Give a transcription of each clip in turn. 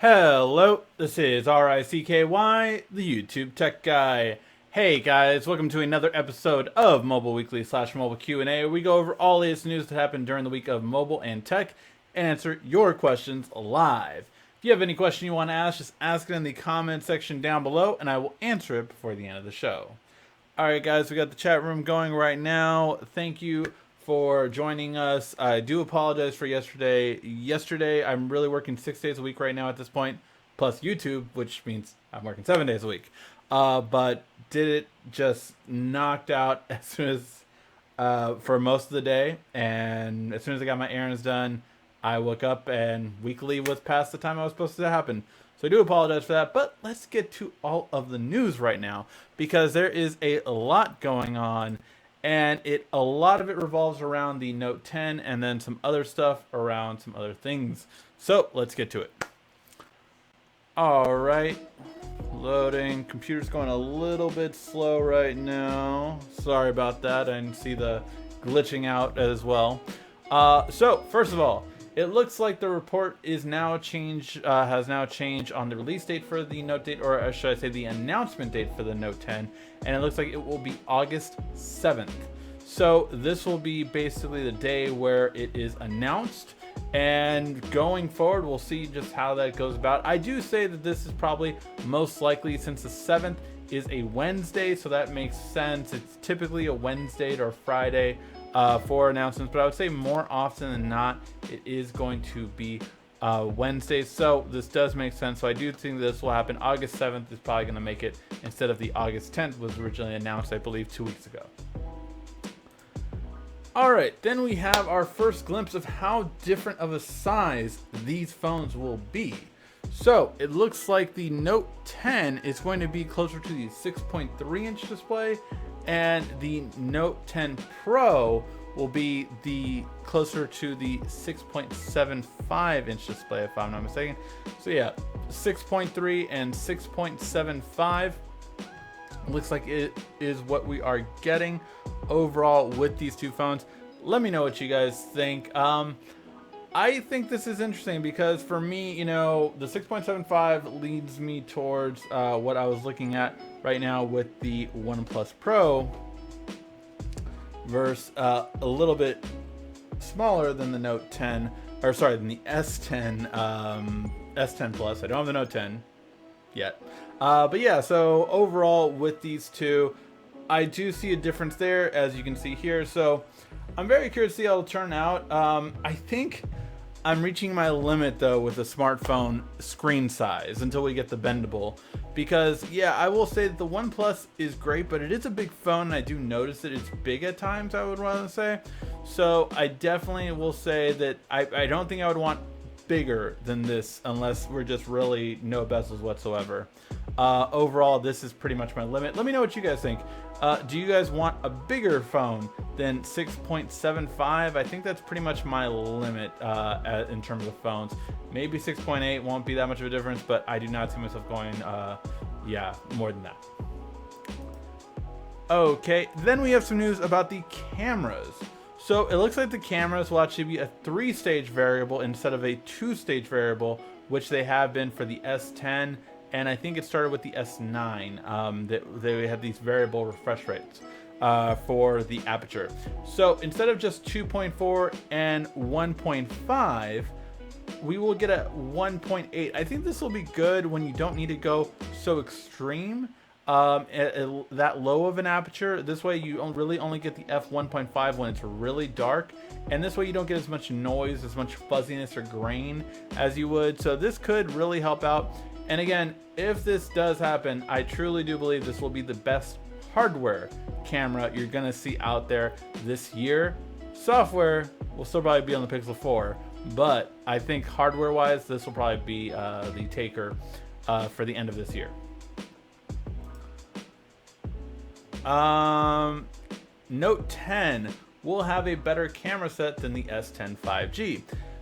Hello, this is RICKY, the YouTube Tech Guy. Hey guys, welcome to another episode of Mobile Weekly / Mobile Q&A, where we go over all the latest news that happened during the week of mobile and tech and answer your questions live. If you have any question you want to ask, just ask it in the comment section down below, and I will answer it before the end of the show. Alright guys, we got the chat room going right now. Thank you for joining us. I do apologize for yesterday. I'm really working 6 days a week right now at this point, plus YouTube, which means I'm working 7 days a week. But did it just knocked out as soon as for most of the day, and as soon as I got my errands done, I woke up and weekly was past the time I was supposed to happen. So I do apologize for that, but let's get to all of the news right now, because there is a lot going on. And a lot of it revolves around the Note 10 and then some other stuff around some other things. So let's get to it. All right, loading. Computer's going a little bit slow right now. Sorry about that. I didn't see the glitching out as well. So first of all, it looks like the report is now has now changed on the release date for the Note date, or should I say the announcement date for the Note 10, and it looks like it will be August 7th. So this will be basically the day where it is announced, and going forward we'll see just how that goes about. I do say that this is probably most likely, since the 7th is a Wednesday, so that makes sense. It's typically a Wednesday or Friday for announcements, but I would say more often than not it is going to be Wednesdays, so this does make sense. So I do think this will happen. August 7th is probably going to make it instead of the August 10th was originally announced, I believe, 2 weeks ago. Alright, then we have our first glimpse of how different of a size these phones will be. So it looks like the Note 10 is going to be closer to the 6.3 inch display, and the Note 10 Pro will be closer to the 6.75 inch display, if I'm not mistaken. So yeah, 6.3 and 6.75 looks like it is what we are getting overall with these two phones. Let me know what you guys think. I think this is interesting because for me, you know, the 6.75 leads me towards what I was looking at right now with the OnePlus Pro versus a little bit smaller than the Note 10, or sorry, than the S10, S10 Plus. I don't have the Note 10 yet. But yeah, so overall with these two, I do see a difference there, as you can see here. So I'm very curious to see how it'll turn out. I think I'm reaching my limit though with the smartphone screen size until we get the bendable, because yeah, I will say that the OnePlus is great, but it is a big phone, and I do notice that it's big at times, I would rather say. So I definitely will say that I don't think I would want bigger than this unless we're just really no bezels whatsoever. Overall, this is pretty much my limit. Let me know what you guys think. Do you guys want a bigger phone than 6.75? I think that's pretty much my limit in terms of phones. Maybe 6.8 won't be that much of a difference, but I do not see myself going, yeah, more than that. Okay, then we have some news about the cameras. So it looks like the cameras will actually be a 3-stage variable instead of a 2-stage variable, which they have been for the S10. And I think it started with the S9, that they had these variable refresh rates for the aperture. So instead of just 2.4 and 1.5, we will get a 1.8. I think this will be good when you don't need to go so extreme at that low of an aperture. This way you really only get the f1.5 when it's really dark, and this way you don't get as much noise, as much fuzziness or grain as you would. So this could really help out. And again, if this does happen, I truly do believe this will be the best hardware camera you're going to see out there this year. Software will still probably be on the Pixel 4, but I think hardware-wise, this will probably be the taker for the end of this year. Note 10 will have a better camera set than the S10 5G.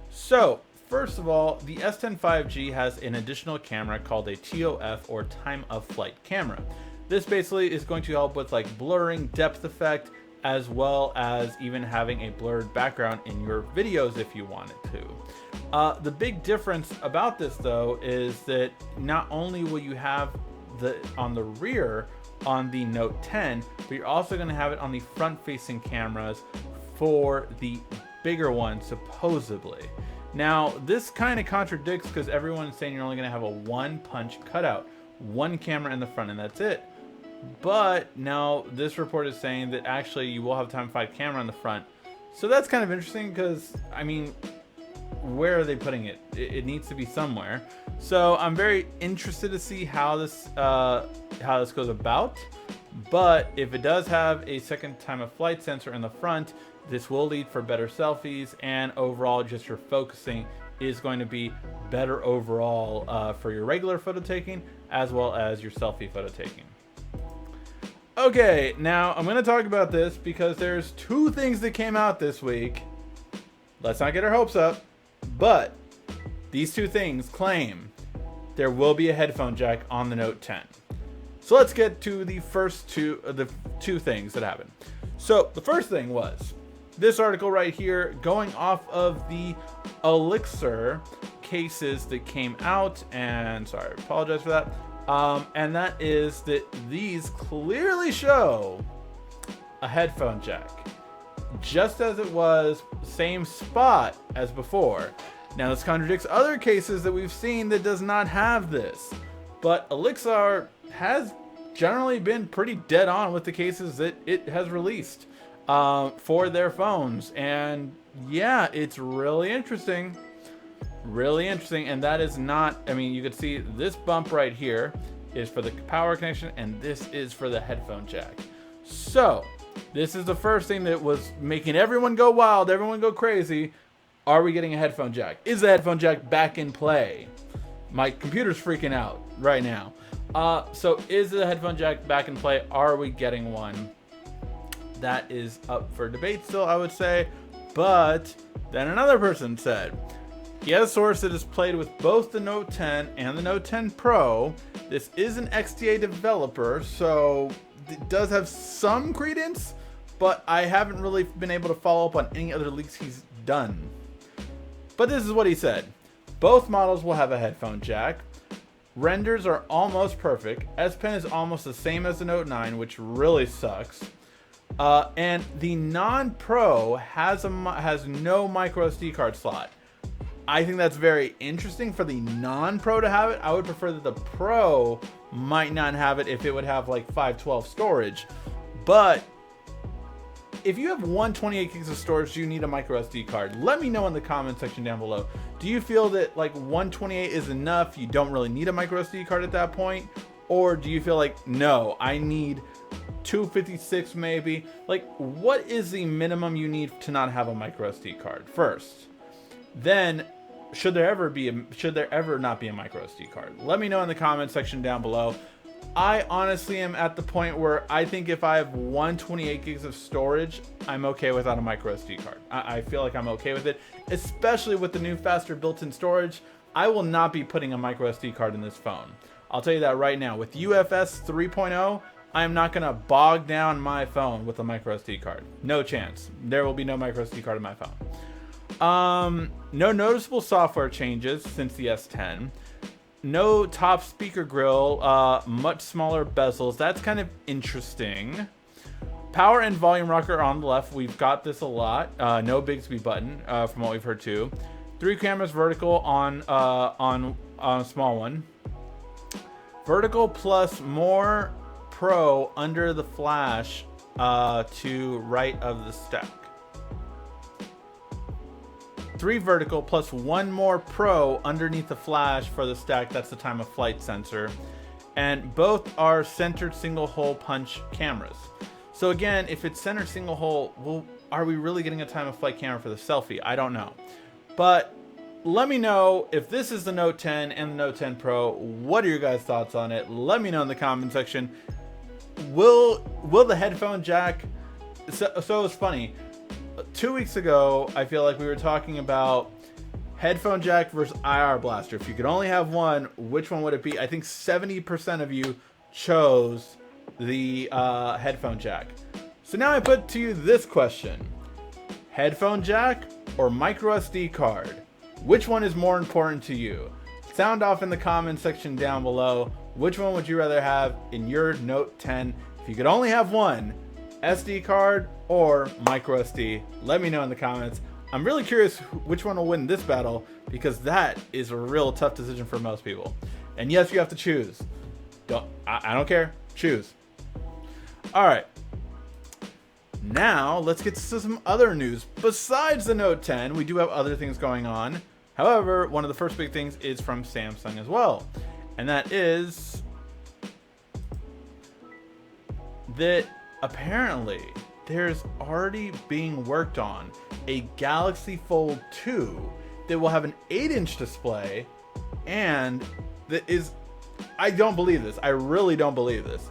So first of all, the S10 5G has an additional camera called a TOF, or time of flight camera. This basically is going to help with like blurring, depth effect, as well as even having a blurred background in your videos if you wanted to. The big difference about this though is that not only will you have on the rear on the Note 10, but you're also going to have it on the front-facing cameras for the bigger one, supposedly. Now, this kind of contradicts because everyone's saying you're only going to have a one-punch cutout, one camera in the front, and that's it. But now this report is saying that actually you will have a time-of-flight camera in the front. So that's kind of interesting because, I mean, where are they putting it? It needs to be somewhere. So I'm very interested to see how this goes about. But if it does have a second time-of-flight sensor in the front, this will lead for better selfies, and overall just your focusing is going to be better overall for your regular photo taking as well as your selfie photo taking. Okay, now I'm going to talk about this because there's two things that came out this week. Let's not get our hopes up, but these two things claim there will be a headphone jack on the Note 10. So let's get to the first two things that happened. So the first thing was this article right here, going off of the Elixir cases that came out, and sorry, I apologize for that. And that is that these clearly show a headphone jack, just as it was, same spot as before. Now this contradicts other cases that we've seen that does not have this, but Elixir has generally been pretty dead on with the cases that it has released for their phones. And yeah, it's really interesting. And that is not, I mean, you could see this bump right here is for the power connection, and this is for the headphone jack. So this is the first thing that was making everyone go wild, everyone go crazy. Are we getting a headphone jack? Is the headphone jack back in play? My computer's freaking out right now. So is the headphone jack back in play? Are we getting one? That is up for debate still, I would say. But then another person said, he has a source that has played with both the Note 10 and the Note 10 Pro. This is an XDA developer, so it does have some credence, but I haven't really been able to follow up on any other leaks he's done. But this is what he said. Both models will have a headphone jack. Renders are almost perfect. S Pen is almost the same as the Note 9, which really sucks. And the non-Pro has no micro SD card slot. I think that's very interesting for the non-Pro to have it. I would prefer that the Pro might not have it if it would have like 512 storage. But if you have 128 gigs of storage, do you need a micro SD card? Let me know in the comment section down below. Do you feel that like 128 is enough? You don't really need a micro SD card at that point? Or do you feel like, no, I need 256 maybe? Like, what is the minimum you need to not have a micro SD card first? Then, should there ever not be a micro SD card? Let me know in the comment section down below. I honestly am at the point where I think if I have 128 gigs of storage, I'm okay without a micro SD card. I feel like I'm okay with it, especially with the new faster built-in storage. I will not be putting a micro SD card in this phone. I'll tell you that right now. With UFS 3.0, I am not going to bog down my phone with a micro SD card. No chance. There will be no micro SD card in my phone. No noticeable software changes since the S10. No top speaker grill, much smaller bezels. That's kind of interesting. Power and volume rocker on the left. We've got this a lot. No Bigsby button, from what we've heard too. 3 cameras vertical on a small one. Vertical plus more Pro under the flash to right of the stack. 3 vertical plus 1 more Pro underneath the flash for the stack. That's the time of flight sensor. And both are centered single hole punch cameras. So again, if it's centered single hole, well, are we really getting a time of flight camera for the selfie? I don't know. But let me know if this is the Note 10 and the Note 10 Pro. What are your guys' thoughts on it? Let me know in the comment section. Will the headphone jack... So it's funny. 2 weeks ago, I feel like we were talking about headphone jack versus IR blaster. If you could only have one, which one would it be? I think 70% of you chose the headphone jack. So now I put to you this question. Headphone jack or micro SD card? Which one is more important to you? Sound off in the comment section down below. Which one would you rather have in your Note 10? If you could only have one, SD card or micro SD, let me know in the comments. I'm really curious which one will win this battle, because that is a real tough decision for most people. And yes, you have to choose. I don't care. Choose. All right. Now let's get to some other news. Besides the Note 10, we do have other things going on. However, one of the first big things is from Samsung as well. And that is that apparently there's already being worked on a Galaxy Fold 2 that will have an 8-inch display, and that is, I don't believe this. I really don't believe this.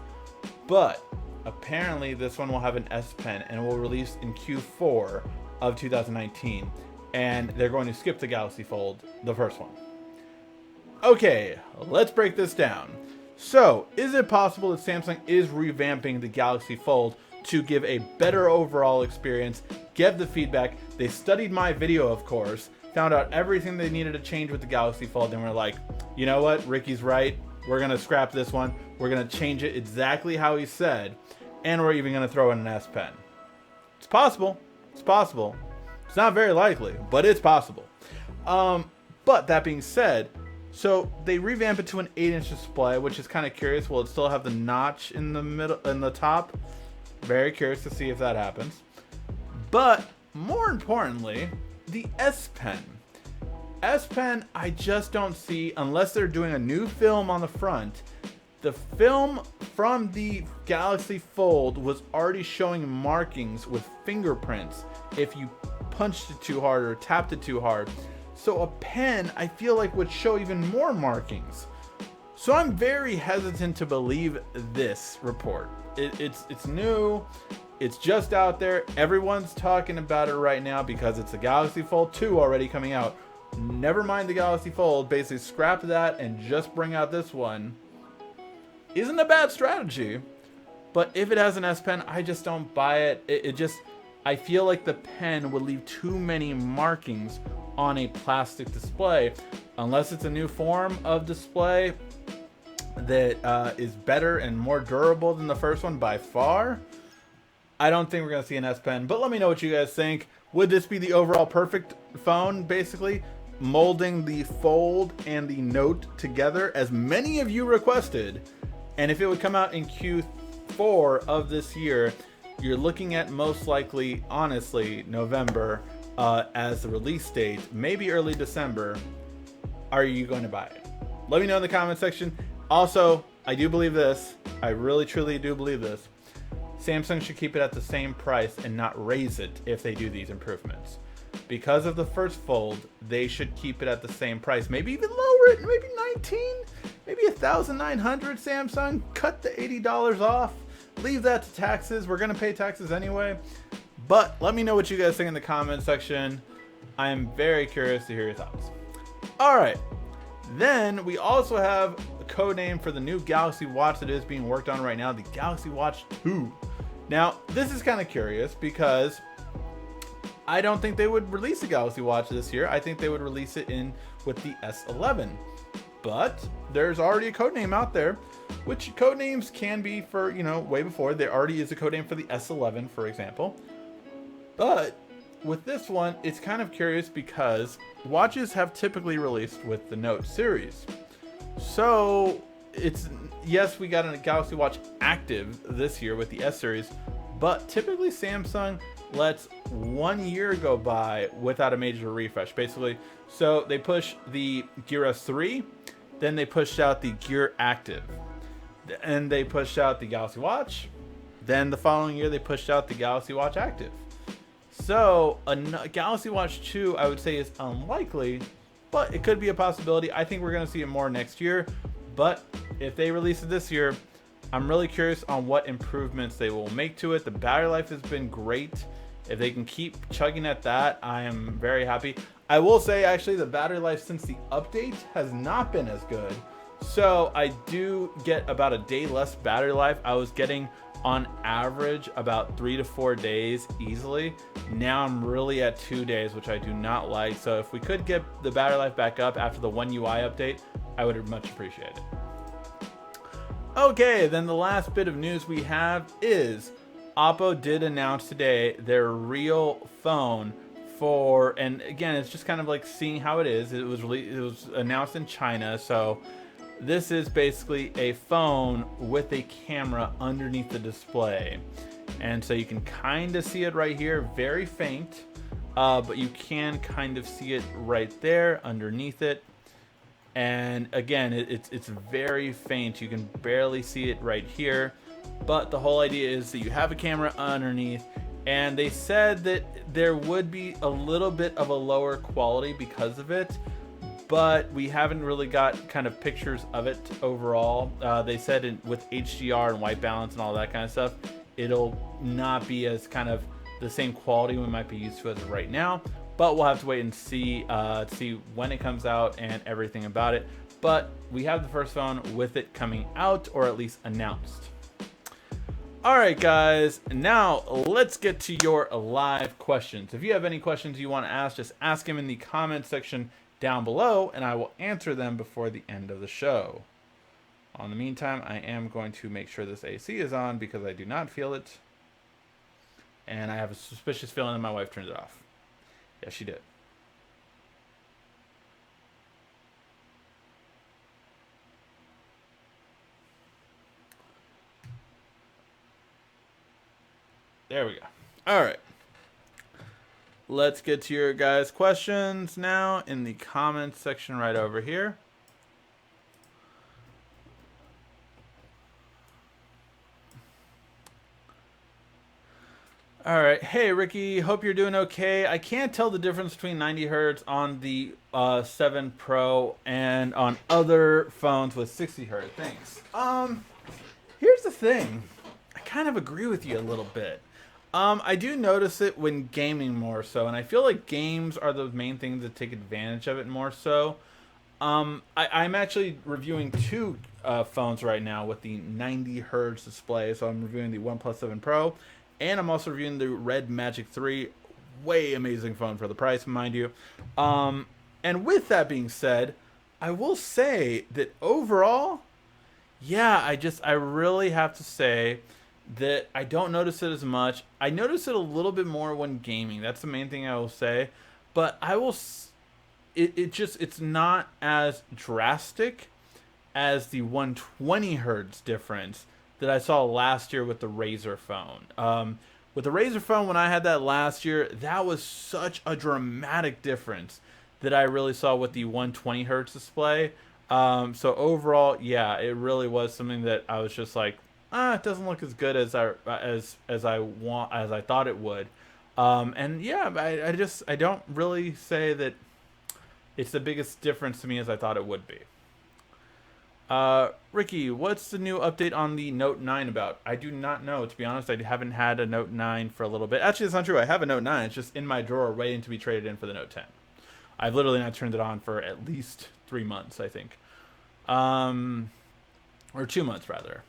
But apparently this one will have an S Pen and will release in Q4 of 2019. And they're going to skip the Galaxy Fold, the first one. Okay, let's break this down. So, is it possible that Samsung is revamping the Galaxy Fold to give a better overall experience? Give the feedback. They studied my video, of course, found out everything they needed to change with the Galaxy Fold, and were like, you know what, Ricky's right. We're going to scrap this one. We're going to change it exactly how he said, and we're even going to throw in an S Pen. It's possible. It's possible. It's not very likely, but it's possible. But that being said, so they revamp it to an 8-inch display, which is kind of curious. Will it still have the notch in the middle, in the top? Very curious to see if that happens. But more importantly, the S Pen. S Pen, I just don't see, unless they're doing a new film on the front. The film from the Galaxy Fold was already showing markings with fingerprints if you punched it too hard or tapped it too hard. So a pen, I feel like, would show even more markings. So I'm very hesitant to believe this report. It's new. It's just out there. Everyone's talking about it right now because it's the Galaxy Fold 2 already coming out. Never mind the Galaxy Fold. Basically scrap that and just bring out this one. Isn't a bad strategy. But if it has an S Pen, I just don't buy it. I feel like the pen would leave too many markings on a plastic display, unless it's a new form of display that is better and more durable than the first one by far. I don't think we're going to see an S Pen, but let me know what you guys think. Would this be the overall perfect phone, basically? Molding the Fold and the Note together, as many of you requested. And if it would come out in Q4 of this year, you're looking at most likely, honestly, November as the release date, maybe early December. Are you going to buy it? Let me know in the comment section. Also, I do believe this. I really, truly do believe this. Samsung should keep it at the same price and not raise it if they do these improvements. Because of the first Fold, they should keep it at the same price. Maybe even lower it, maybe 19, maybe 1,900. Samsung, cut the $80 off. Leave that to taxes. We're going to pay taxes anyway. But let me know what you guys think in the comment section. I am very curious to hear your thoughts. All right. Then we also have a code name for the new Galaxy Watch that is being worked on right now, the Galaxy Watch 2. Now, this is kind of curious because I don't think they would release a Galaxy Watch this year. I think they would release it in with the S11. But there's already a code name out there, which code names can be for, way before. There already is a code name for the S11, for example. But with this one, it's kind of curious because watches have typically released with the Note series. So yes, we got a Galaxy Watch Active this year with the S series, but typically Samsung lets 1 year go by without a major refresh, basically. So they push the Gear S3, then they pushed out the Gear Active, and they pushed out the Galaxy Watch. Then the following year, they pushed out the Galaxy Watch Active. So a Galaxy Watch 2, I would say, is unlikely, but it could be a possibility. I think we're going to see it more next year. But if they release it this year, I'm really curious on what improvements they will make to it. The battery life has been great. If they can keep chugging at that, I am very happy. I will say, actually, the battery life since the update has not been as good. So I do get about a day less battery life. I was getting on average about 3 to 4 days easily. Now I'm really at 2 days, which I do not like. So if we could get the battery life back up after the One UI update, I would much appreciate it. Okay, then the last bit of news we have is Oppo did announce today their real phone for, and again, it's just kind of like seeing how it is. It was announced in China, so this is basically a phone with a camera underneath the display. And so you can kind of see it right here, very faint, but you can kind of see it right there underneath it. And again, it's very faint. You can barely see it right here. But the whole idea is that you have a camera underneath, and they said that there would be a little bit of a lower quality because of it, but we haven't really got kind of pictures of it overall. They said with HDR and white balance and all that kind of stuff, it'll not be as kind of the same quality we might be used to as of right now, but we'll have to wait and see when it comes out and everything about it. But we have the first phone with it coming out, or at least announced. Alright guys, now let's get to your live questions. If you have any questions you want to ask, just ask them in the comment section down below, and I will answer them before the end of the show. In the meantime, I am going to make sure this AC is on because I do not feel it. And I have a suspicious feeling that my wife turned it off. Yes, she did. There we go. All right. Let's get to your guys' questions now in the comments section right over here. All right. Hey, Ricky. Hope you're doing okay. I can't tell the difference between 90 hertz on the 7 Pro and on other phones with 60 hertz. Thanks. Here's the thing. I kind of agree with you a little bit. I do notice it when gaming more so, and I feel like games are the main things that take advantage of it more so. I'm actually reviewing two phones right now with the 90 hertz display. So I'm reviewing the OnePlus 7 Pro, and I'm also reviewing the Red Magic 3. Way amazing phone for the price, mind you. And with that being said, I will say that overall, yeah, I really have to say that I don't notice it as much. I notice it a little bit more when gaming. That's the main thing I will say. But I will, it's not as drastic as the 120 hertz difference that I saw last year with the Razer phone. With the Razer phone, when I had that last year, that was such a dramatic difference that I really saw with the 120 hertz display. So overall, yeah, it really was something that I was just like, it doesn't look as good as I thought it would. And yeah, I don't really say that it's the biggest difference to me as I thought it would be. Ricky, what's the new update on the Note 9 about? I do not know. To be honest, I haven't had a Note 9 for a little bit. Actually, it's not true. I have a Note 9. It's just in my drawer waiting to be traded in for the Note 10. I've literally not turned it on for at least 3 months, I think. Or 2 months, rather.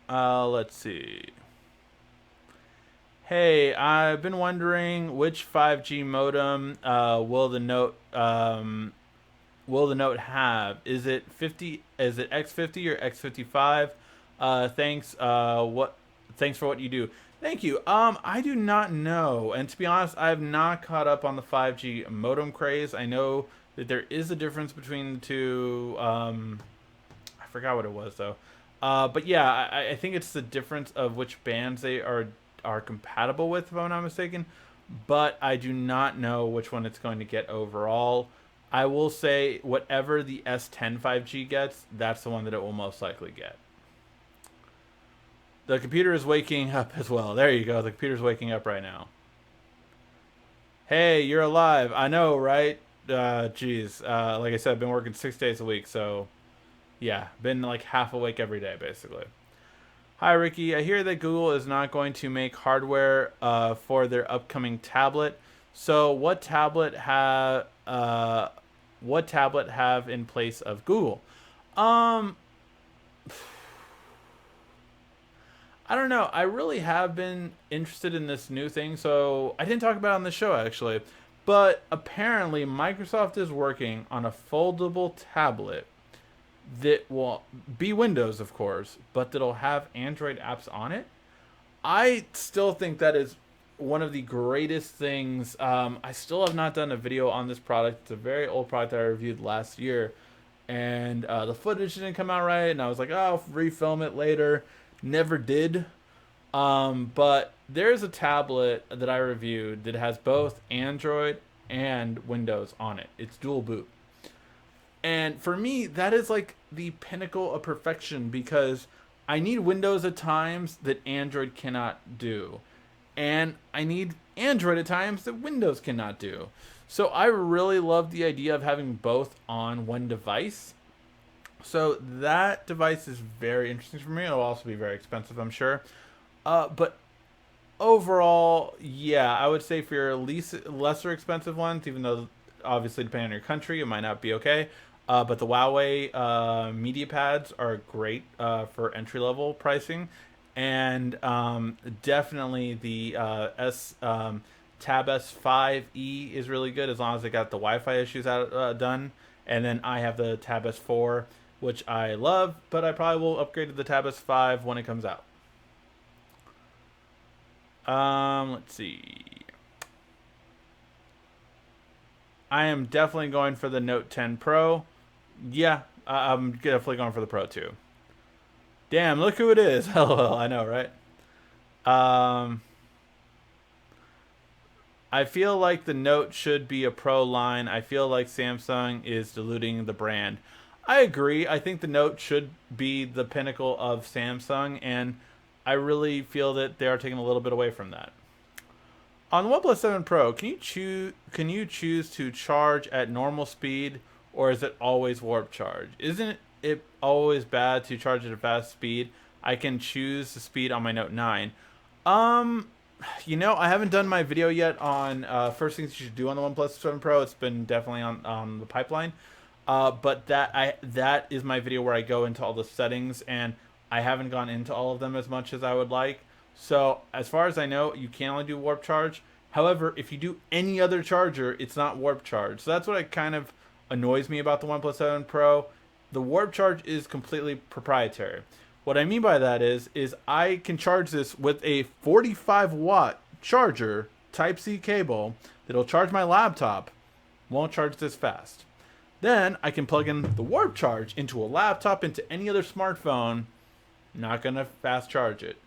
Let's see. Hey, I've been wondering which 5G modem will the Note have? Is it 50? Is it X50 or X55? Thanks. Thanks for what you do. Thank you. I do not know, and to be honest, I have not caught up on the 5G modem craze. I know that there is a difference between the two. I forgot what it was though. But yeah, I think it's the difference of which bands they are compatible with, if I'm not mistaken. But I do not know which one it's going to get overall. I will say whatever the S10 5G gets, that's the one that it will most likely get. The computer is waking up as well. There you go. The computer's waking up right now. Hey, you're alive. I know, right? Geez. Like I said, I've been working 6 days a week, so yeah, been like half awake every day, basically. Hi, Ricky. I hear that Google is not going to make hardware for their upcoming tablet. So what tablet have in place of Google? I don't know. I really have been interested in this new thing, so I didn't talk about it on the show actually. But apparently, Microsoft is working on a foldable tablet that will be Windows, of course, but that'll have Android apps on it. I still think that is one of the greatest things. I still have not done a video on this product. It's a very old product that I reviewed last year, and the footage didn't come out right, and I was like, oh, I'll refilm it later. Never did. But there's a tablet that I reviewed that has both Android and Windows on it. It's dual boot. And for me, that is like the pinnacle of perfection because I need Windows at times that Android cannot do. And I need Android at times that Windows cannot do. So I really love the idea of having both on one device. So that device is very interesting for me. It'll also be very expensive, I'm sure. But overall, yeah, I would say for your lesser expensive ones, even though obviously depending on your country, it might not be okay. But the Huawei media pads are great for entry level pricing, and definitely the Tab S5e is really good as long as they got the Wi-Fi issues done. And then I have the Tab S4, which I love, but I probably will upgrade to the Tab S5 when it comes out. Let's see. I am definitely going for the Note 10 Pro. Yeah, I'm definitely going for the Pro too. Damn, look who it is. LOL, I know, right? I feel like the Note should be a Pro line. I feel like Samsung is diluting the brand. I agree. I think the Note should be the pinnacle of Samsung, and I really feel that they are taking a little bit away from that. On the OnePlus 7 Pro, can you choose to charge at normal speed, or is it always warp charge? Isn't it always bad to charge at a fast speed? I can choose the speed on my Note 9. I haven't done my video yet on first things you should do on the OnePlus 7 Pro. It's been definitely on the pipeline. But that is my video where I go into all the settings, and I haven't gone into all of them as much as I would like. So as far as I know, you can only do warp charge. However, if you do any other charger, it's not warp charge. So that's what kind of annoys me about the OnePlus 7 Pro. The warp charge is completely proprietary. What I mean by that is I can charge this with a 45 watt charger, Type-C cable, that'll charge my laptop, won't charge this fast. Then I can plug in the warp charge into a laptop, into any other smartphone, not gonna fast charge it.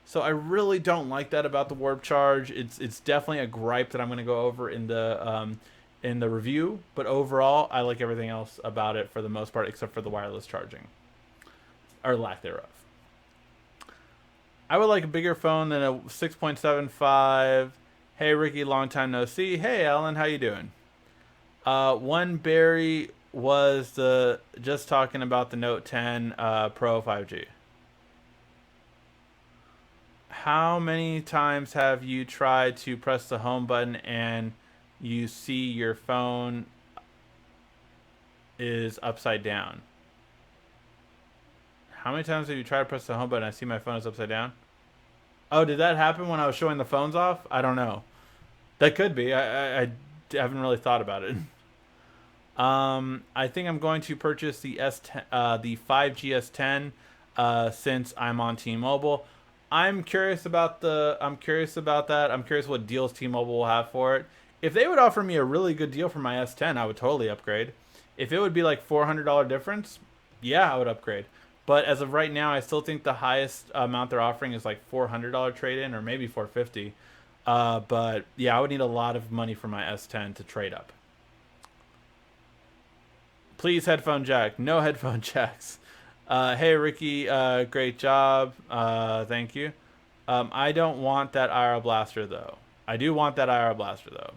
So I really don't like that about the warp charge. It's definitely a gripe that I'm gonna go over in the review, but overall I like everything else about it for the most part, except for the wireless charging, or lack thereof. I would like a bigger phone than a 6.75. Hey Ricky, long time no see. Hey Ellen, how you doing? One Barry was just talking about the Note 10 Pro 5G. How many times have you tried to press the home button and you see your phone is upside down? How many times have you tried to press the home button and I see my phone is upside down? Oh, did that happen when I was showing the phones off? I don't know. That could be. I haven't really thought about it. I think I'm going to purchase the S10, the 5G S10, since I'm on T-Mobile. I'm curious about that. I'm curious what deals T-Mobile will have for it. If they would offer me a really good deal for my S10, I would totally upgrade. If it would be like $400 difference, yeah, I would upgrade. But as of right now, I still think the highest amount they're offering is like $400 trade-in, or maybe $450. But yeah, I would need a lot of money for my S10 to trade up. Please, headphone jack. No headphone jacks. Hey Ricky, great job. Thank you. I don't want that IR blaster though. I do want that IR blaster though.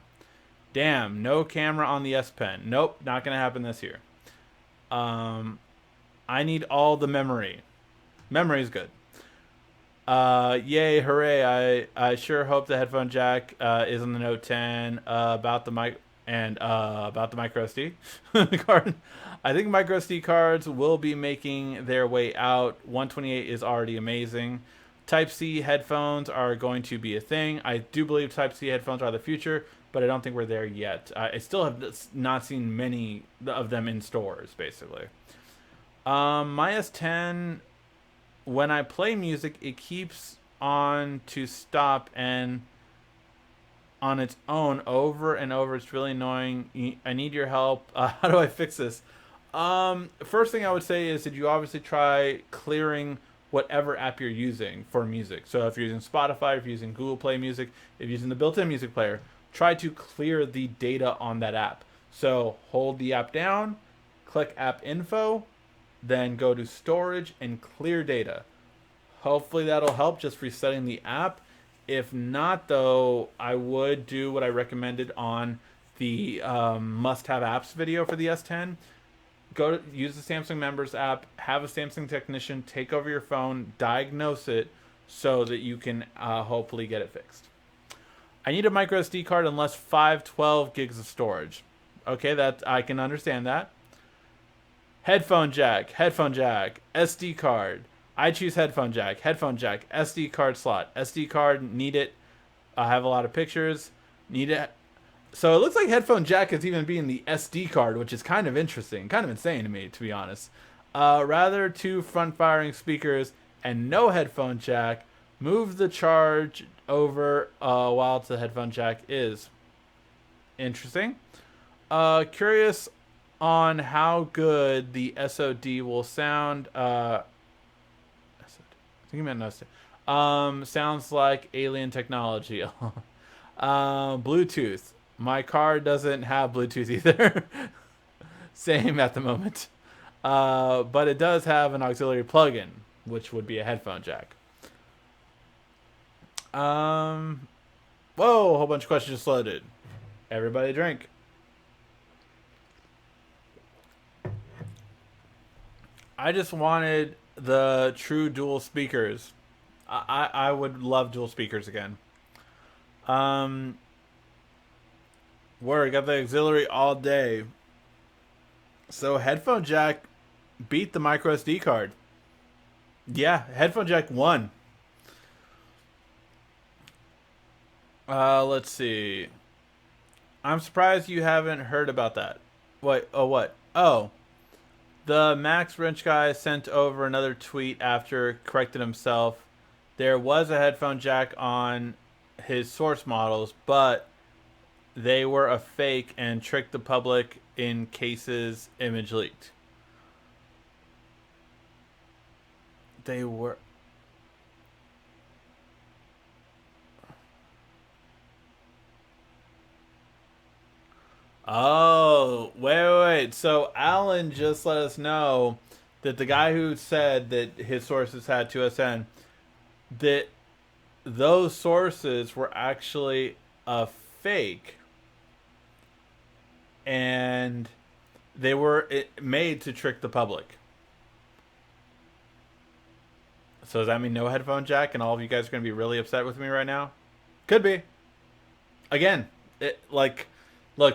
Damn, no camera on the S Pen. Nope, not gonna happen this year. I need all the memory. Memory's good. Yay, hooray. I sure hope the headphone jack is on the Note 10. About the mic. And about the micro SD card, I think micro SD cards will be making their way out. 128 is already amazing. Type C headphones are going to be a thing. I do believe Type C headphones are the future, but I don't think we're there yet. I still have not seen many of them in stores, basically. My S10, when I play music, it keeps on to stop and on its own over and over. It's really annoying. I need your help. How do I fix this? First thing I would say is that you obviously try clearing whatever app you're using for music. So if you're using Spotify, if you're using Google Play Music, if you're using the built-in music player, try to clear the data on that app. So hold the app down, click app info, then go to storage and clear data. Hopefully that'll help, just resetting the app. If not, though, I would do what I recommended on the must-have apps video for the S10. Go to, use the Samsung Members app, have a Samsung technician take over your phone, diagnose it, so that you can hopefully get it fixed. I need a micro SD card unless 512 gigs of storage. Okay, that I can understand that. Headphone jack, SD card. I choose headphone jack, SD card slot. SD card, need it. I have a lot of pictures. Need it. So it looks like headphone jack is even being the SD card, which is kind of interesting, kind of insane to me, to be honest. Rather, 2 front-firing speakers and no headphone jack. Move the charge over while the headphone jack is. Interesting. Curious on how good the SOD will sound. I think you meant no. Sounds like alien technology. Bluetooth. My car doesn't have Bluetooth either. Same at the moment. But it does have an auxiliary plug-in, which would be a headphone jack. Whoa, a whole bunch of questions just loaded. Everybody drink. I just wanted the true dual speakers. I would love dual speakers again. Word, got the auxiliary all day. So headphone jack beat the micro SD card. Yeah, headphone jack won. Let's see. I'm surprised you haven't heard about that. Wait, oh what? Oh. The Max Wrench guy sent over another tweet after correcting himself. There was a headphone jack on his source models, but they were a fake and tricked the public in cases image leaked. They were... Oh, wait. So Alan just let us know that the guy who said that his sources had 2SN, that those sources were actually a fake. And they were made to trick the public. So does that mean no headphone jack and all of you guys are going to be really upset with me right now? Could be. Again, look,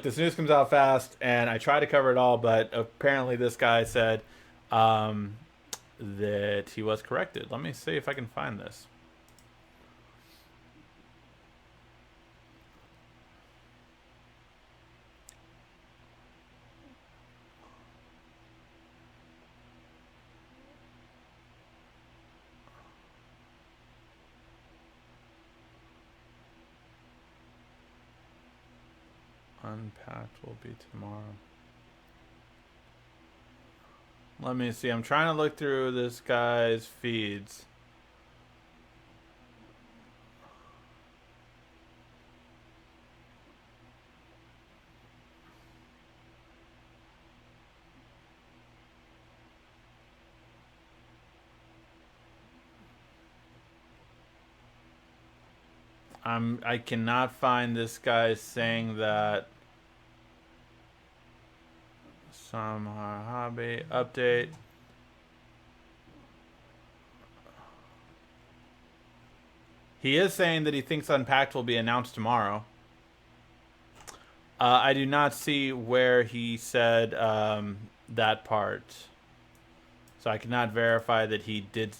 this news comes out fast, and I try to cover it all, but apparently this guy said that he was corrected. Let me see if I can find this. Unpacked will be tomorrow. Let me see. I'm trying to look through this guy's feeds. I cannot find this guy saying that. Some hobby update. He is saying that he thinks Unpacked will be announced tomorrow. I do not see where he said that part, so I cannot verify that he did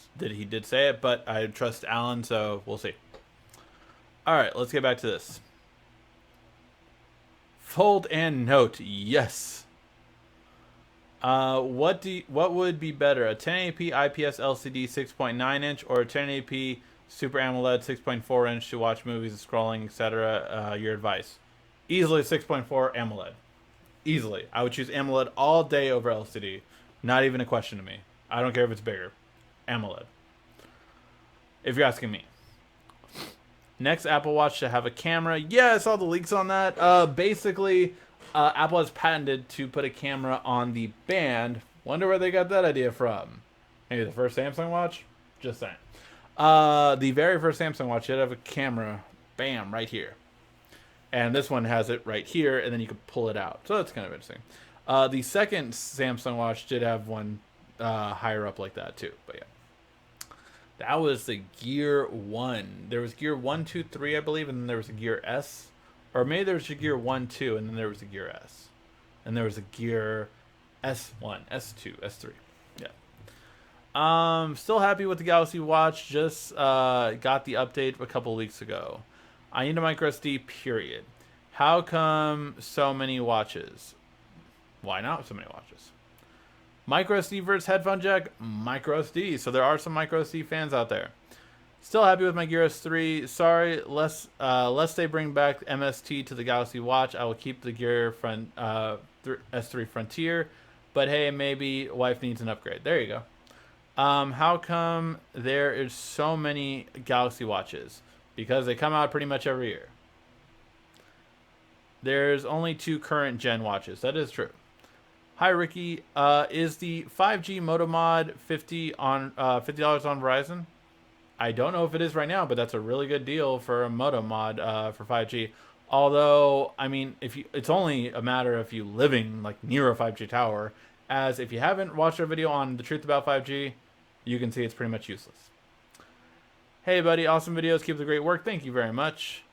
say it. But I trust Alan, so we'll see. All right, let's get back to this. Fold and Note, yes. What would be better, a 1080p IPS LCD 6.9 inch or a 1080p Super AMOLED 6.4 inch to watch movies, scrolling, etc.? Your advice? Easily 6.4 AMOLED. Easily, I would choose AMOLED all day over LCD. Not even a question to me. I don't care if it's bigger. AMOLED. If you're asking me. Next Apple Watch to have a camera. Yeah, I saw the leaks on that. Basically, Apple has patented to put a camera on the band. Wonder where they got that idea from. Maybe the first Samsung watch? Just saying. The very first Samsung watch did have a camera, bam, right here. And this one has it right here, and then you can pull it out. So that's kind of interesting. The second Samsung watch did have one higher up like that too. But yeah. That was the Gear 1. There was Gear 1, 2, 3, I believe, and then there was a Gear S. Or maybe there was a Gear 1, 2, and then there was a Gear S. And there was a Gear S1, S2, S3. Yeah. Still happy with the Galaxy Watch. Just got the update a couple weeks ago. I need a micro SD, period. How come so many watches? Why not so many watches? Micro SD versus Headphone Jack, micro SD. So there are some micro SD fans out there. Still happy with my Gear S3. Sorry, lest they bring back MST to the Galaxy Watch, I will keep the Gear S3 Frontier. But hey, maybe wife needs an upgrade. There you go. How come there is so many Galaxy Watches? Because they come out pretty much every year. There's only 2 current gen watches. That is true. Hi Ricky, is the 5G Moto Mod $50 on Verizon? I don't know if it is right now, but that's a really good deal for a Moto Mod for 5G. Although, I mean, it's only a matter of you living like near a 5G tower. As if you haven't watched our video on the truth about 5G, you can see it's pretty much useless. Hey buddy, awesome videos. Keep the great work. Thank you very much.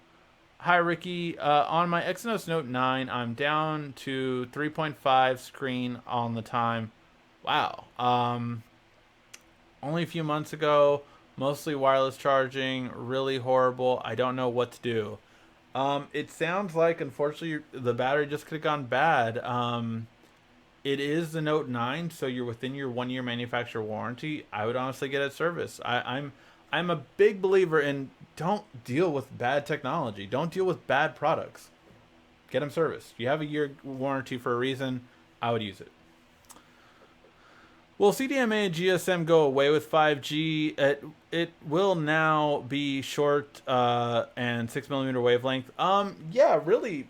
Hi Ricky, on my Exynos Note 9, I'm down to 3.5 screen on the time. Wow. Only a few months ago, mostly wireless charging, really horrible. I don't know what to do. It sounds like, unfortunately, the battery just could have gone bad. It is the Note 9, so you're within your 1-year manufacturer warranty. I would honestly get it serviced. I'm a big believer in don't deal with bad technology. Don't deal with bad products. Get them serviced. You have a year warranty for a reason. I would use it. Will CDMA and GSM go away with 5G? It will now be short and 6mm wavelength. Yeah, really.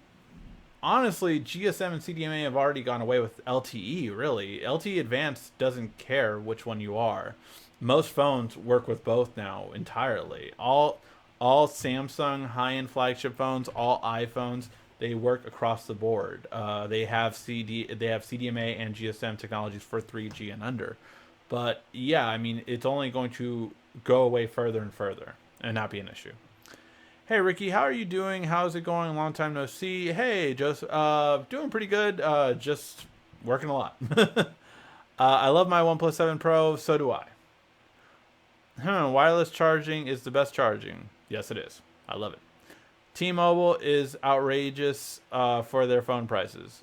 Honestly, GSM and CDMA have already gone away with LTE, really. LTE Advanced doesn't care which one you are. Most phones work with both now entirely. All Samsung high-end flagship phones, all iPhones, they work across the board. They have CDMA and GSM technologies for 3G and under. But yeah, I mean, it's only going to go away further and further and not be an issue. Hey Ricky, how are you doing? How's it going? Long time no see. Hey, just doing pretty good. Just working a lot. I love my OnePlus 7 Pro. So do I. Wireless charging is the best charging. Yes, it is. I love it. T-Mobile is outrageous for their phone prices.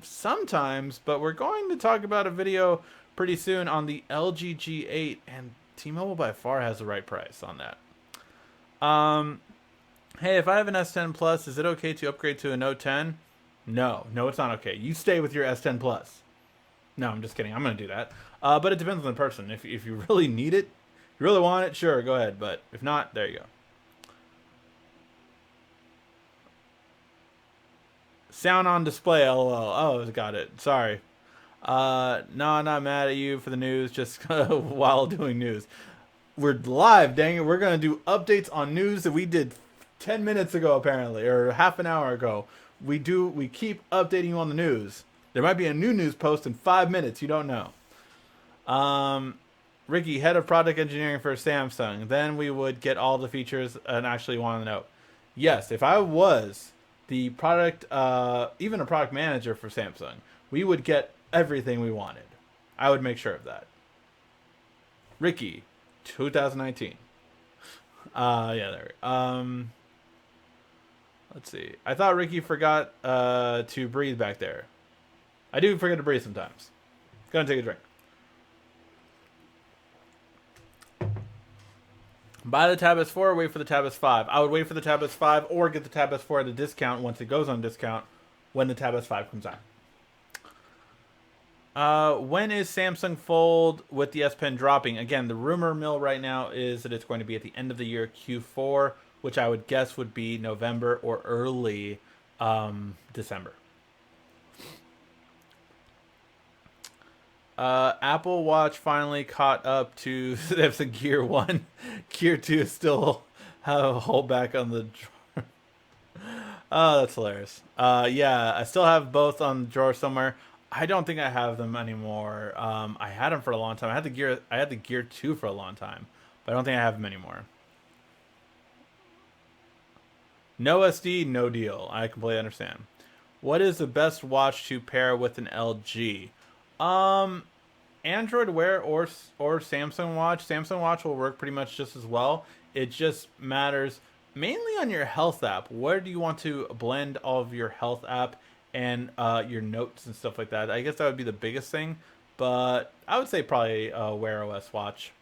Sometimes, but we're going to talk about a video pretty soon on the LG G8, and T-Mobile by far has the right price on that. Hey, if I have an S10 Plus, is it okay to upgrade to a Note 10? No, it's not okay. You stay with your S10 Plus. No, I'm just kidding. I'm going to do that. But it depends on the person. If you really need it, you really want it, sure, go ahead. But if not, there you go. Sound on display, lol. Oh, got it. Sorry. No, I'm not mad at you for the news, just while doing news. We're live, dang it. We're going to do updates on news that we did 10 minutes ago, apparently, or half an hour ago. We keep updating you on the news. There might be a new news post in 5 minutes. You don't know. Ricky, head of product engineering for Samsung. Then we would get all the features and actually want to know. Yes, if I was the product, even a product manager for Samsung, we would get everything we wanted. I would make sure of that. Ricky, 2019. Yeah, there. Let's see. I thought Ricky forgot to breathe back there. I do forget to breathe sometimes. Gonna take a drink. Buy the Tab S4 or wait for the Tab S5. I would wait for the Tab S5 or get the Tab S4 at a discount once it goes on discount when the Tab S5 comes out. When is Samsung Fold with the S Pen dropping? Again, the rumor mill right now is that it's going to be at the end of the year, Q4, which I would guess would be November or early December. Apple Watch finally caught up to the Gear 1. Gear 2 still have a holdback on the drawer. Oh, that's hilarious. Yeah, I still have both on the drawer somewhere. I don't think I have them anymore. I had them for a long time. I had the Gear 2 for a long time, but I don't think I have them anymore. No SD, no deal. I completely understand. What is the best watch to pair with an LG? Android Wear or Samsung Watch. Samsung Watch will work pretty much just as well. It just matters mainly on your health app. Where do you want to blend all of your health app and your notes and stuff like that? I guess that would be the biggest thing, but I would say probably Wear OS Watch.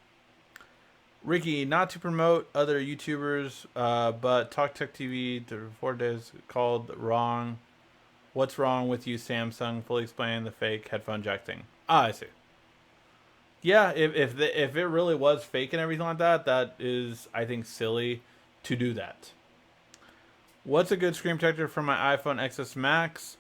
Ricky, not to promote other YouTubers, but Talk Tech TV 4 days called wrong. What's wrong with you, Samsung? Fully explain the fake headphone jack thing. Ah, I see. Yeah, if it really was fake and everything like that, that is, I think, silly to do that. What's a good screen protector for my iPhone XS Max?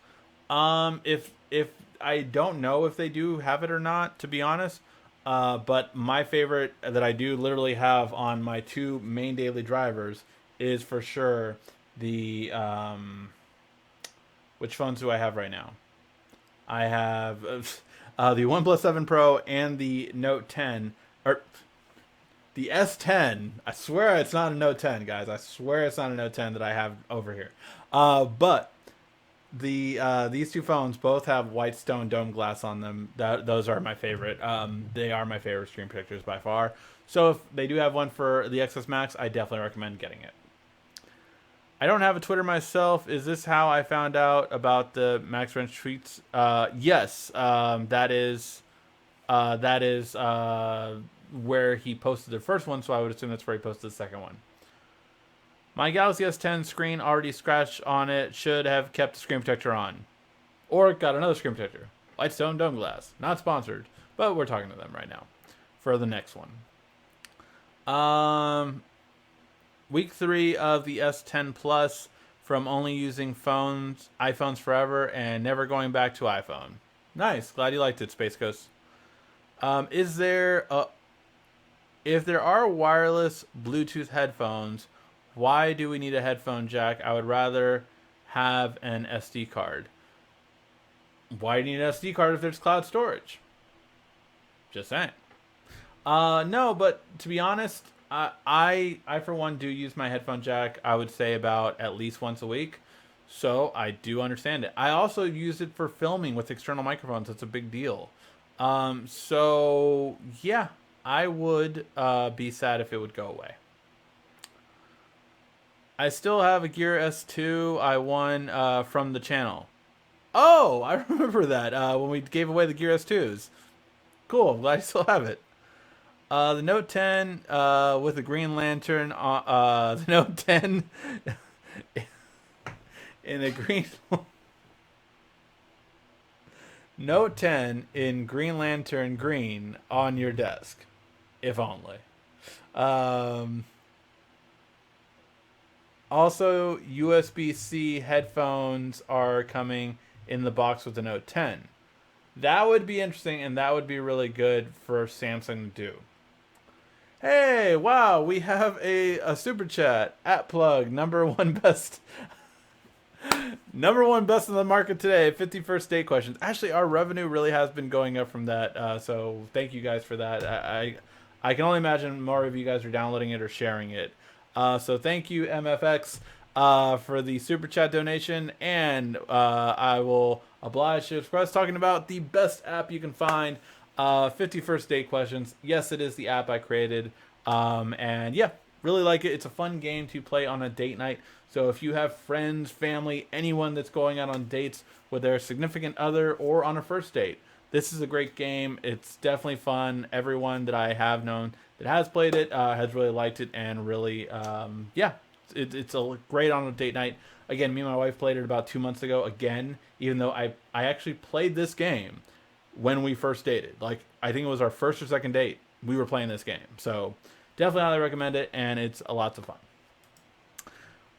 If I don't know if they do have it or not, to be honest. But my favorite that I do literally have on my two main daily drivers is for sure the which phones do I have right now? I have the OnePlus 7 Pro and the Note 10, or the S10. I swear it's not a Note 10, guys. I swear it's not a Note 10 that I have over here. But these two phones both have white stone dome glass on them. Those are my favorite. They are my favorite screen protectors by far. So if they do have one for the XS Max, I definitely recommend getting it. I don't have a Twitter myself. Is this how I found out about the Max Wrench tweets? Yes, that is where he posted the first one, so I would assume that's where he posted the second one. My Galaxy S10 screen already scratched on it. Should have kept the screen protector on. Or got another screen protector. Lightstone Dome Glass. Not sponsored, but we're talking to them right now for the next one. Week 3 of the S10 Plus, from only using iPhones forever and never going back to iPhone. Nice. Glad you liked it, Space Coast. If there are wireless Bluetooth headphones, why do we need a headphone jack? I would rather have an SD card. Why do you need an SD card if there's cloud storage? Just saying. No, but to be honest, I for one do use my headphone jack, I would say about at least once a week. So I do understand it. I also use it for filming with external microphones. It's a big deal. So yeah, I would be sad if it would go away. I still have a Gear S2 I won from the channel. Oh, I remember that when we gave away the Gear S2s. Cool, I'm glad I still have it. The Note 10 with the Green Lantern. The Note 10 in a green. Note 10 in Green Lantern green on your desk, if only. Also, USB-C headphones are coming in the box with the Note 10. That would be interesting, and that would be really good for Samsung to do. Hey, wow, we have a super chat. @plug, number one best in the market today. 51st date questions. Actually, our revenue really has been going up from that, so thank you guys for that. I can only imagine more of you guys are downloading it or sharing it. So thank you, MFX. for the super chat donation, and I will oblige to express talking about the best app you can find. 51st Date Questions. Yes, it is the app I created, and yeah, really like it. It's a fun game to play on a date night. So if you have friends, family, anyone that's going out on dates with their significant other or on a first date, this is a great game. It's definitely fun. Everyone that I have known that has played it has really liked it, and really, yeah, it's a great on a date night. Again, me and my wife played it about 2 months ago. Again, even though I actually played this game when we first dated. Like, I think it was our first or second date. We were playing this game. So definitely highly recommend it, and it's a lot of fun.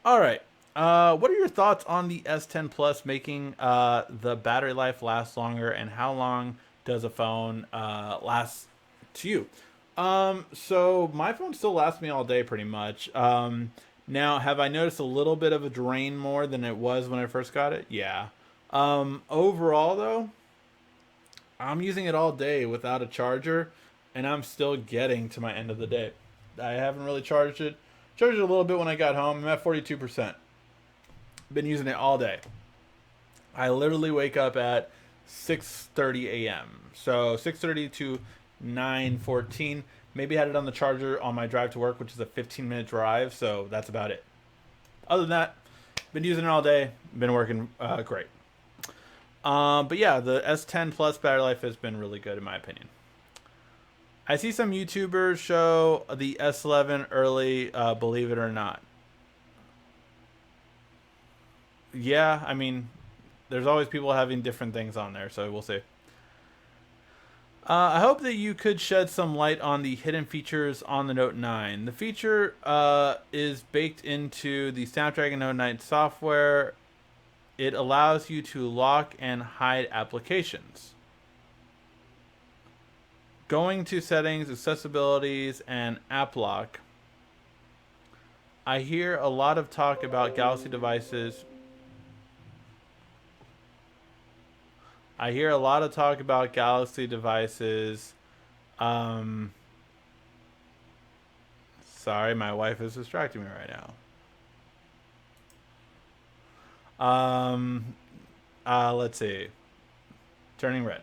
All right. What are your thoughts on the S10 Plus making the battery life last longer, and how long does a phone last to you? So my phone still lasts me all day pretty much. Now, have I noticed a little bit of a drain more than it was when I first got it? Yeah. Overall, though, I'm using it all day without a charger, and I'm still getting to my end of the day. I haven't really charged it. Charged it a little bit when I got home. I'm at 42%. Been using it all day. I literally wake up at 6:30 a.m. So 6:30 to 9:14. Maybe had it on the charger on my drive to work, which is a 15-minute drive. So that's about it. Other than that, been using it all day. Been working great. But yeah, the S10 Plus battery life has been really good in my opinion. I see some YouTubers show the S11 early, believe it or not. Yeah, I mean, there's always people having different things on there, so we'll see. I hope that you could shed some light on the hidden features on the Note 9. The feature is baked into the Snapdragon Note 9 software. It allows you to lock and hide applications. Going to settings, accessibilities, and app lock. I hear a lot of talk about Galaxy devices. Sorry, my wife is distracting me right now. Let's see. Turning red.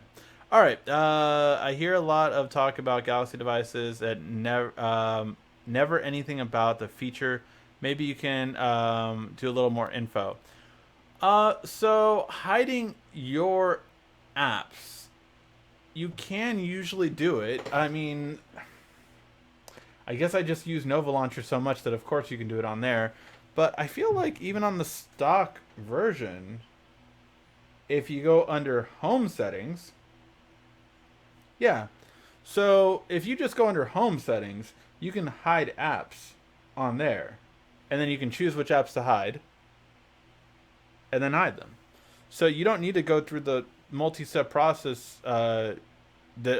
All right. I hear a lot of talk about Galaxy devices that never anything about the feature. Maybe you can do a little more info. So hiding your apps, you can usually do it. I mean, I guess I just use Nova Launcher so much that of course you can do it on there. But I feel like even on the stock version, if you go under Home Settings, yeah. So if you just go under Home Settings, you can hide apps on there. And then you can choose which apps to hide. And then hide them. So you don't need to go through the multi-step process that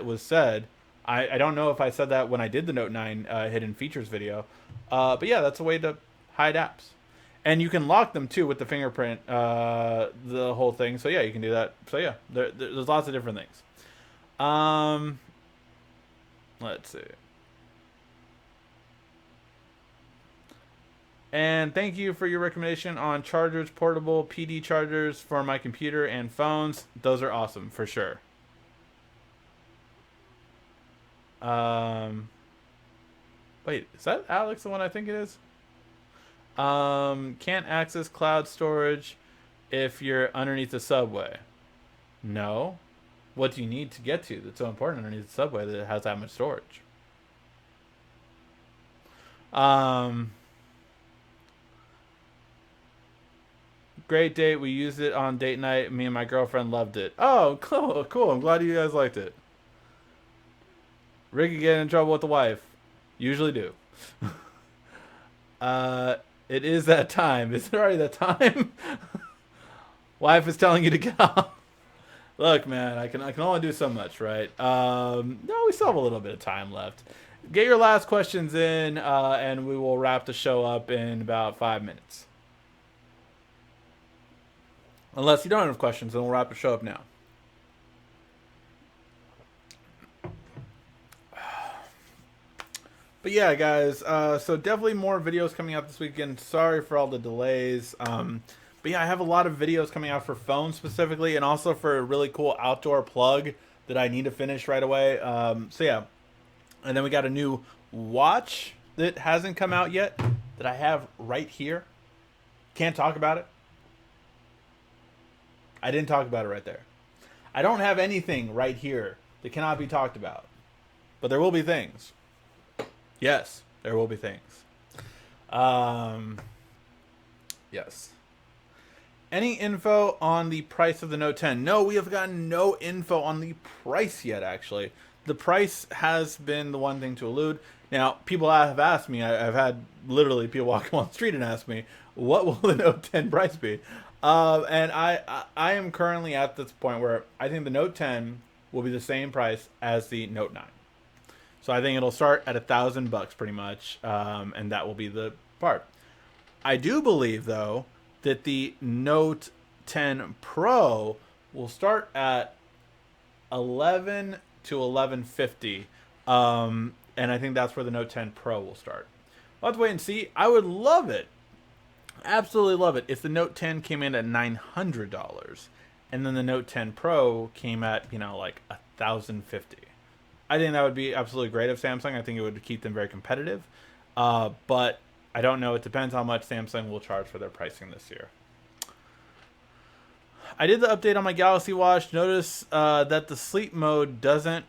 was said. I don't know if I said that when I did the Note 9 hidden features video. But yeah, that's a way to hide apps. And you can lock them too with the fingerprint, the whole thing. So yeah, you can do that. So yeah, there's lots of different things. Let's see. And thank you for your recommendation on chargers, portable PD chargers for my computer and phones. Those are awesome for sure. Wait, is that Alex the one I think it is? Can't access cloud storage if you're underneath the subway. No. What do you need to get to that's so important underneath the subway that it has that much storage? Great date. We used it on date night. Me and my girlfriend loved it. Oh, cool. I'm glad you guys liked it. Ricky get in trouble with the wife. Usually do. It is that time. Is it already that time? Wife is telling you to get off. Look, man, I can only do so much, right? No, we still have a little bit of time left. Get your last questions in, and we will wrap the show up in about 5 minutes. Unless you don't have questions, then we'll wrap the show up now. But yeah, guys, so definitely more videos coming out this weekend. Sorry for all the delays. But yeah, I have a lot of videos coming out for phones specifically, and also for a really cool outdoor plug that I need to finish right away. So yeah, and then we got a new watch that hasn't come out yet that I have right here. Can't talk about it. I didn't talk about it right there. I don't have anything right here that cannot be talked about. But there will be things. Yes, there will be things. Yes. Any info on the price of the Note 10? No, we have gotten no info on the price yet, actually. The price has been the one thing to elude. Now, people have asked me, I've had literally people walking on the street and ask me, what will the Note 10 price be? And I am currently at this point where I think the Note 10 will be the same price as the Note 9. So I think it'll start at $1,000 pretty much, and that will be the part. I do believe, though, that the Note 10 Pro will start at $11 to $11.50, and I think that's where the Note 10 Pro will start. I'll have to wait and see. I would love it, absolutely love it, if the Note 10 came in at $900, and then the Note 10 Pro came at like $1,050. I think that would be absolutely great of Samsung. I think it would keep them very competitive. But I don't know. It depends how much Samsung will charge for their pricing this year. I did the update on my Galaxy Watch. Notice that the sleep mode doesn't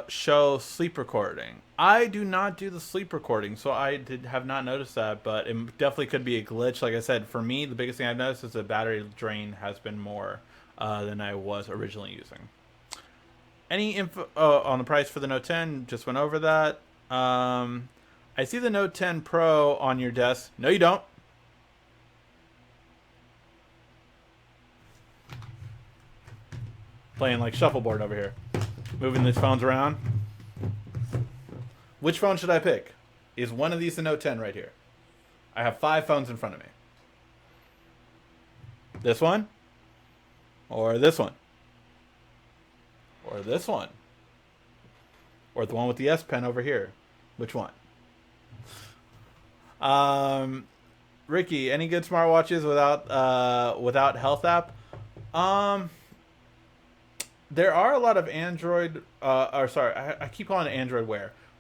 show sleep recording. I do not do the sleep recording, so I have not noticed that. But it definitely could be a glitch. Like I said, for me, the biggest thing I've noticed is the battery drain has been more than I was originally using. Any info on the price for the Note 10? Just went over that. I see the Note 10 Pro on your desk. No, you don't. Playing like shuffleboard over here. Moving these phones around. Which phone should I pick? Is one of these the Note 10 right here? I have 5 phones in front of me. This one? Or this one? Or this one? Or the one with the S Pen over here? Which one? Ricky, any good smartwatches without health app? There are a lot of Android, I keep calling it Android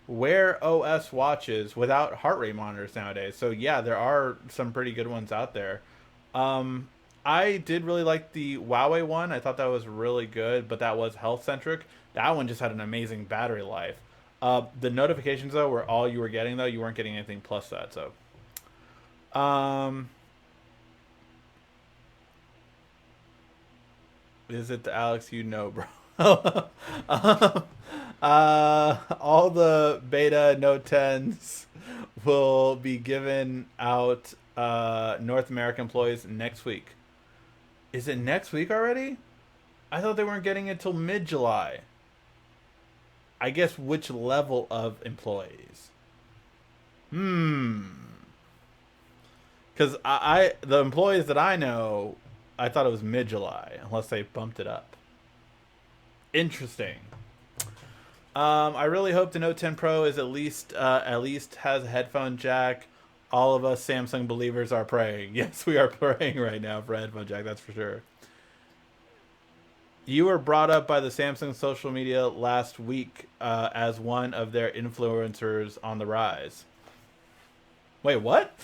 Wear OS watches without heart rate monitors nowadays. So yeah, there are some pretty good ones out there. I did really like the Huawei one. I thought that was really good, but that was health centric. That one just had an amazing battery life. The notifications though were all you were getting though. You weren't getting anything plus that. So, is it the Alex you know, bro? All the beta Note 10s will be given out North American employees next week. Is it next week already? I thought they weren't getting it till mid-July. I guess which level of employees? Because the employees that I know, I thought it was mid-July, unless they bumped it up. Interesting. I really hope the Note 10 Pro is at least has a headphone jack. All of us Samsung believers are praying. Yes, we are praying right now for a headphone jack, that's for sure. You were brought up by the Samsung social media last week as one of their influencers on the rise. Wait, what?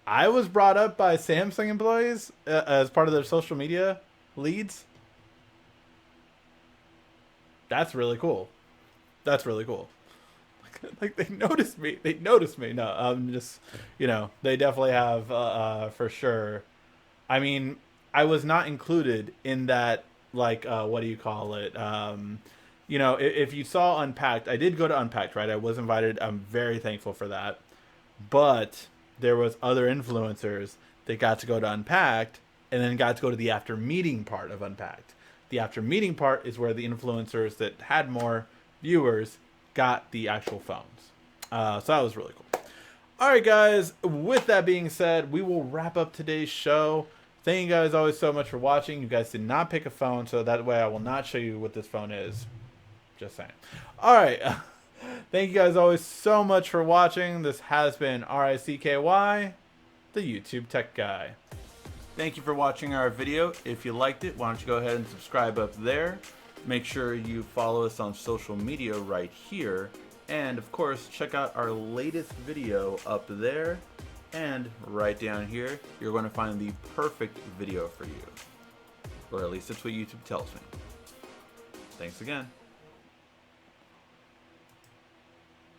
I was brought up by Samsung employees as part of their social media leads? That's really cool. That's really cool. Like they noticed me. They noticed me. No, I'm just, they definitely have for sure. I mean, I was not included in that, like, what do you call it? If you saw Unpacked, I did go to Unpacked, right? I was invited. I'm very thankful for that. But there was other influencers that got to go to Unpacked and then got to go to the after meeting part of Unpacked. The after meeting part is where the influencers that had more viewers got the actual phones. So that was really cool. All right, guys. With that being said, we will wrap up today's show. Thank you guys always so much for watching. You guys did not pick a phone, so that way I will not show you what this phone is. Just saying. All right. Thank you guys always so much for watching. This has been RICKY, the YouTube Tech Guy. Thank you for watching our video. If you liked it, why don't you go ahead and subscribe up there. Make sure you follow us on social media right here. And of course, check out our latest video up there. And right down here, you're going to find the perfect video for you. Or at least that's what YouTube tells me. Thanks again.